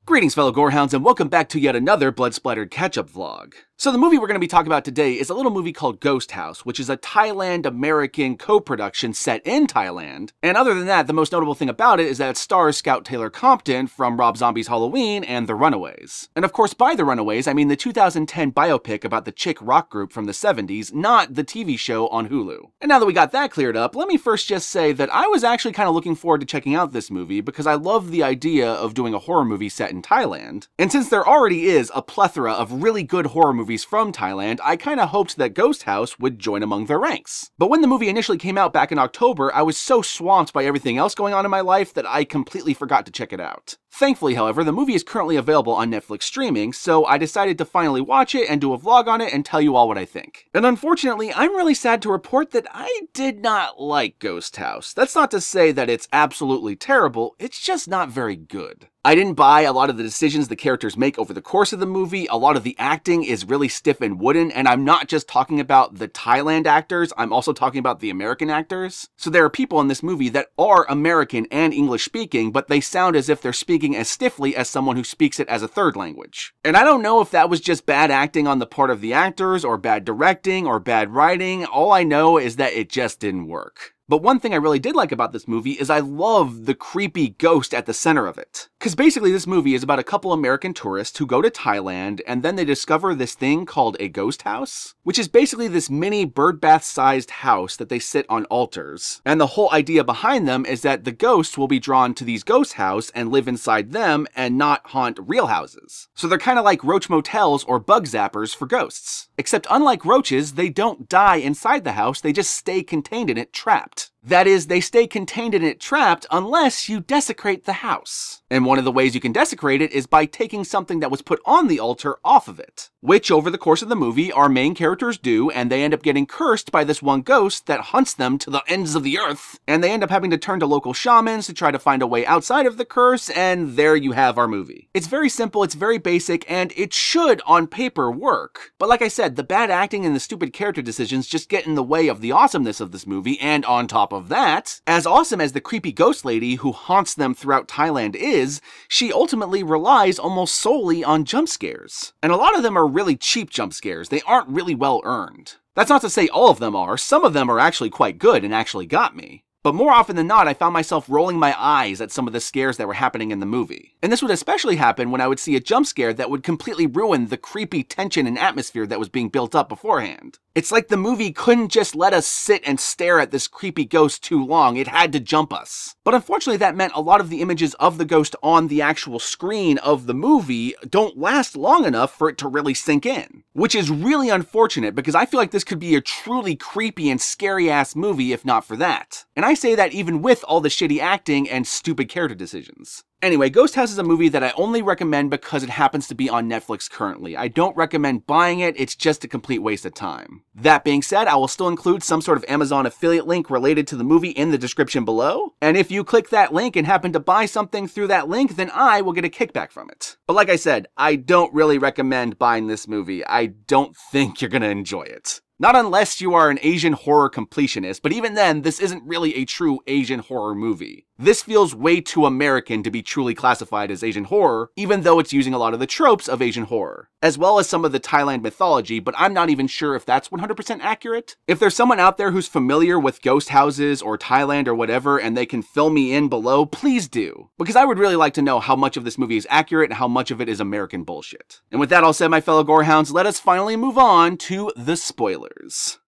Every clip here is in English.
Greetings fellow gorehounds and welcome back to yet another Blood Splattered catch-up vlog. So the movie we're going to be talking about today is a little movie called Ghost House, which is a Thailand-American co-production set in Thailand. And other than that, the most notable thing about it is that it stars Scout Taylor-Compton from Rob Zombie's Halloween and The Runaways. And of course by The Runaways, I mean the 2010 biopic about the chick rock group from the 70s, not the TV show on Hulu. And now that we got that cleared up, let me first just say that I was actually kind of looking forward to checking out this movie because I love the idea of doing a horror movie set in Thailand. And since there already is a plethora of really good horror movies from Thailand, I kinda hoped that Ghost House would join among their ranks. But when the movie initially came out back in October, I was so swamped by everything else going on in my life that I completely forgot to check it out. Thankfully, however, the movie is currently available on Netflix streaming, so I decided to finally watch it and do a vlog on it and tell you all what I think. And unfortunately, I'm really sad to report that I did not like Ghost House. That's not to say that it's absolutely terrible, it's just not very good. I didn't buy a lot of the decisions the characters make over the course of the movie. A lot of the acting is really stiff and wooden, and I'm not just talking about the Thailand actors, I'm also talking about the American actors. So there are people in this movie that are American and English speaking, but they sound as if they're speaking as stiffly as someone who speaks it as a third language. And I don't know if that was just bad acting on the part of the actors, or bad directing, or bad writing. All I know is that it just didn't work. But one thing I really did like about this movie is I love the creepy ghost at the center of it. Because basically this movie is about a couple American tourists who go to Thailand and then they discover this thing called a ghost house, which is basically this mini birdbath-sized house that they sit on altars. And the whole idea behind them is that the ghosts will be drawn to these ghost houses and live inside them and not haunt real houses. So they're kind of like roach motels or bug zappers for ghosts. Except unlike roaches, they don't die inside the house, they just stay contained in it trapped. That is, they stay contained in it trapped unless you desecrate the house. And one of the ways you can desecrate it is by taking something that was put on the altar off of it. Which, over the course of the movie, our main characters do, and they end up getting cursed by this one ghost that hunts them to the ends of the earth. And they end up having to turn to local shamans to try to find a way outside of the curse, and there you have our movie. It's very simple, it's very basic, and it should, on paper, work. But like I said, the bad acting and the stupid character decisions just get in the way of the awesomeness of this movie, and on top of that, as awesome as the creepy ghost lady who haunts them throughout Thailand is, she ultimately relies almost solely on jump scares. And a lot of them are really cheap jump scares, they aren't really well earned. That's not to say all of them are, some of them are actually quite good and actually got me. But more often than not, I found myself rolling my eyes at some of the scares that were happening in the movie. And this would especially happen when I would see a jump scare that would completely ruin the creepy tension and atmosphere that was being built up beforehand. It's like the movie couldn't just let us sit and stare at this creepy ghost too long, it had to jump us. But unfortunately that meant a lot of the images of the ghost on the actual screen of the movie don't last long enough for it to really sink in. Which is really unfortunate because I feel like this could be a truly creepy and scary ass movie if not for that. And I say that even with all the shitty acting and stupid character decisions. Anyway, Ghost House is a movie that I only recommend because it happens to be on Netflix currently. I don't recommend buying it, it's just a complete waste of time. That being said, I will still include some sort of Amazon affiliate link related to the movie in the description below, and if you click that link and happen to buy something through that link, then I will get a kickback from it. But like I said, I don't really recommend buying this movie. I don't think you're gonna enjoy it. Not unless you are an Asian horror completionist, but even then, this isn't really a true Asian horror movie. This feels way too American to be truly classified as Asian horror, even though it's using a lot of the tropes of Asian horror, as well as some of the Thailand mythology, but I'm not even sure if that's 100% accurate. If there's someone out there who's familiar with ghost houses or Thailand or whatever, and they can fill me in below, please do. Because I would really like to know how much of this movie is accurate and how much of it is American bullshit. And with that all said, my fellow gorehounds, let us finally move on to the spoilers.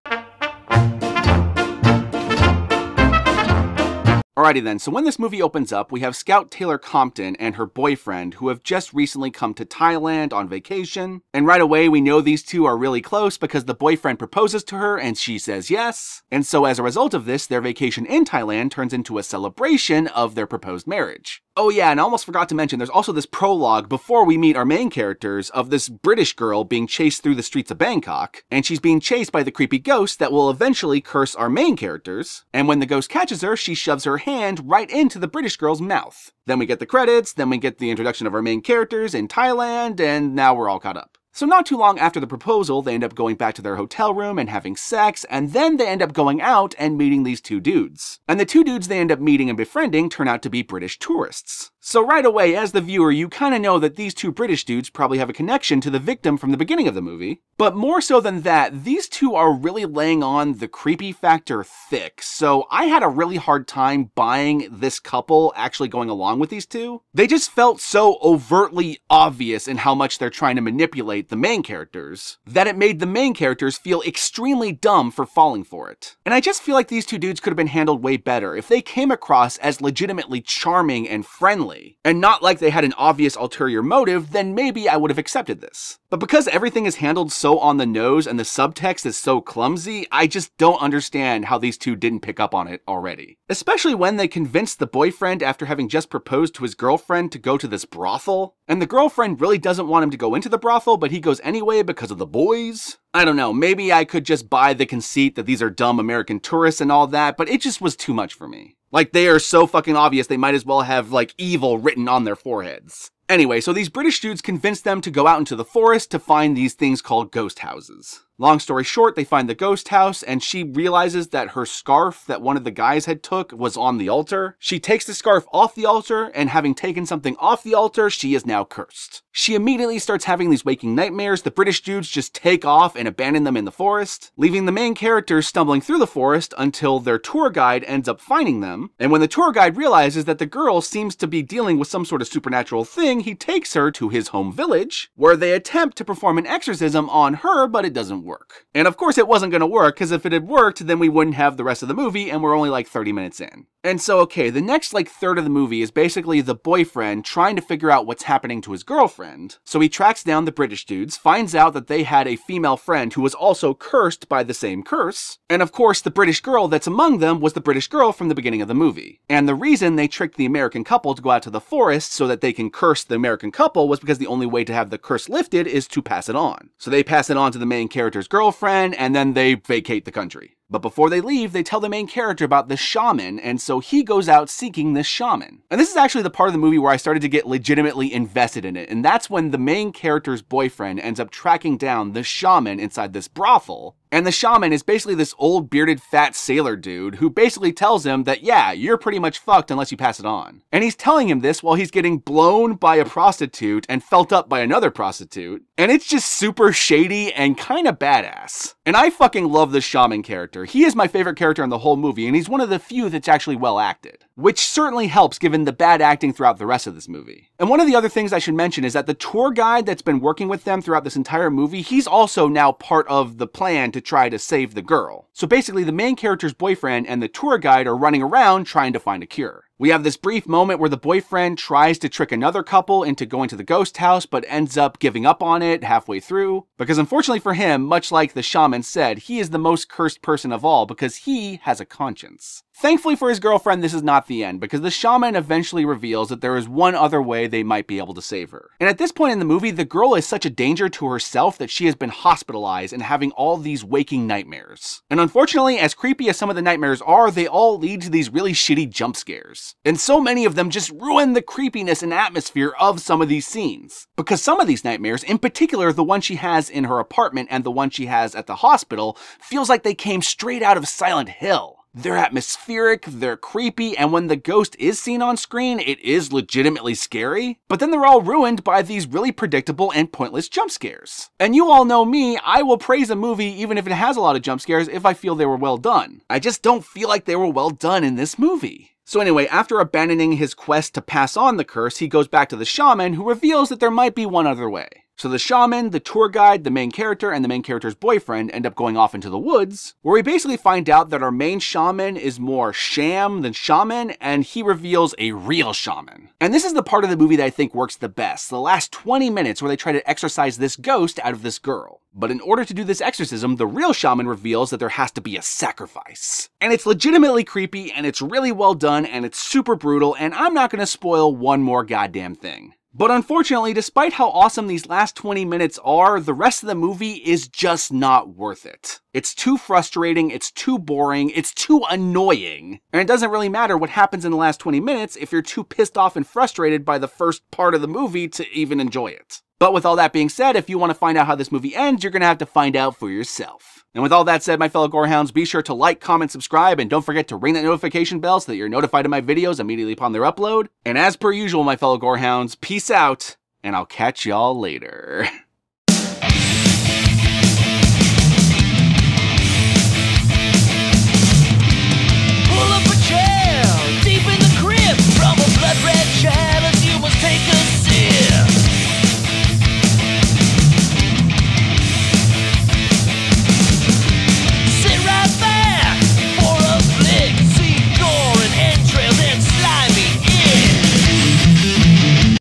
Alrighty then, so when this movie opens up, we have Scout Taylor-Compton and her boyfriend who have just recently come to Thailand on vacation. And right away, we know these two are really close because the boyfriend proposes to her and she says yes. And so as a result of this, their vacation in Thailand turns into a celebration of their proposed marriage. Oh yeah, and I almost forgot to mention, there's also this prologue before we meet our main characters of this British girl being chased through the streets of Bangkok, and she's being chased by the creepy ghost that will eventually curse our main characters, and when the ghost catches her, she shoves her hand right into the British girl's mouth. Then we get the credits, then we get the introduction of our main characters in Thailand, and now we're all caught up. So not too long after the proposal, they end up going back to their hotel room and having sex, and then they end up going out and meeting these two dudes. And the two dudes they end up meeting and befriending turn out to be British tourists. So right away, as the viewer, you kinda know that these two British dudes probably have a connection to the victim from the beginning of the movie. But more so than that, these two are really laying on the creepy factor thick, so I had a really hard time buying this couple actually going along with these two. They just felt so overtly obvious in how much they're trying to manipulate the main characters, that it made the main characters feel extremely dumb for falling for it. And I just feel like these two dudes could have been handled way better if they came across as legitimately charming and friendly, and not like they had an obvious ulterior motive, then maybe I would have accepted this. But because everything is handled so on the nose and the subtext is so clumsy, I just don't understand how these two didn't pick up on it already. Especially when they convinced the boyfriend after having just proposed to his girlfriend to go to this brothel, and the girlfriend really doesn't want him to go into the brothel, but he goes anyway because of the boys. I don't know, maybe I could just buy the conceit that these are dumb American tourists and all that, but it just was too much for me. Like, they are so fucking obvious they might as well have, like, evil written on their foreheads. Anyway, so these British dudes convince them to go out into the forest to find these things called ghost houses. Long story short, they find the ghost house, and she realizes that her scarf that one of the guys had took was on the altar. She takes the scarf off the altar, and having taken something off the altar, she is now cursed. She immediately starts having these waking nightmares. The British dudes just take off and abandon them in the forest, leaving the main characters stumbling through the forest until their tour guide ends up finding them. And when the tour guide realizes that the girl seems to be dealing with some sort of supernatural thing, he takes her to his home village, where they attempt to perform an exorcism on her, but it doesn't work. And of course it wasn't going to work, because if it had worked, then we wouldn't have the rest of the movie, and we're only like 30 minutes in. And so, okay, the next like third of the movie is basically the boyfriend trying to figure out what's happening to his girlfriend. So he tracks down the British dudes, finds out that they had a female friend who was also cursed by the same curse. And of course, the British girl that's among them was the British girl from the beginning of the movie. And the reason they tricked the American couple to go out to the forest so that they can curse the American couple was because the only way to have the curse lifted is to pass it on. So they pass it on to the main character's girlfriend, and then they vacate the country. But before they leave, they tell the main character about the shaman, and so he goes out seeking this shaman. And this is actually the part of the movie where I started to get legitimately invested in it, and that's when the main character's boyfriend ends up tracking down the shaman inside this brothel. And the shaman is basically this old bearded fat sailor dude who basically tells him that, yeah, you're pretty much fucked unless you pass it on. And he's telling him this while he's getting blown by a prostitute and felt up by another prostitute. And it's just super shady and kind of badass. And I fucking love the shaman character. He is my favorite character in the whole movie, and he's one of the few that's actually well acted, which certainly helps given the bad acting throughout the rest of this movie. And one of the other things I should mention is that the tour guide that's been working with them throughout this entire movie, he's also now part of the plan to try to save the girl. So basically the main character's boyfriend and the tour guide are running around trying to find a cure. We have this brief moment where the boyfriend tries to trick another couple into going to the ghost house, but ends up giving up on it halfway through. Because unfortunately for him, much like the shaman said, he is the most cursed person of all because he has a conscience. Thankfully for his girlfriend, this is not the end, because the shaman eventually reveals that there is one other way they might be able to save her. And at this point in the movie, the girl is such a danger to herself that she has been hospitalized and having all these waking nightmares. And unfortunately, as creepy as some of the nightmares are, they all lead to these really shitty jump scares. And so many of them just ruin the creepiness and atmosphere of some of these scenes. Because some of these nightmares, in particular the one she has in her apartment and the one she has at the hospital, feels like they came straight out of Silent Hill. They're atmospheric, they're creepy, and when the ghost is seen on screen, it is legitimately scary. But then they're all ruined by these really predictable and pointless jump scares. And you all know me, I will praise a movie even if it has a lot of jump scares if I feel they were well done. I just don't feel like they were well done in this movie. So anyway, after abandoning his quest to pass on the curse, he goes back to the shaman, who reveals that there might be one other way. So the shaman, the tour guide, the main character, and the main character's boyfriend end up going off into the woods, where we basically find out that our main shaman is more sham than shaman, and he reveals a real shaman. And this is the part of the movie that I think works the best, the last 20 minutes where they try to exorcise this ghost out of this girl. But in order to do this exorcism, the real shaman reveals that there has to be a sacrifice. And it's legitimately creepy, and it's really well done, and it's super brutal, and I'm not gonna spoil one more goddamn thing. But unfortunately, despite how awesome these last 20 minutes are, the rest of the movie is just not worth it. It's too frustrating, it's too boring, it's too annoying, and it doesn't really matter what happens in the last 20 minutes if you're too pissed off and frustrated by the first part of the movie to even enjoy it. But with all that being said, if you want to find out how this movie ends, you're going to have to find out for yourself. And with all that said, my fellow Gorehounds, be sure to like, comment, subscribe, and don't forget to ring that notification bell so that you're notified of my videos immediately upon their upload. And as per usual, my fellow Gorehounds, peace out, and I'll catch y'all later.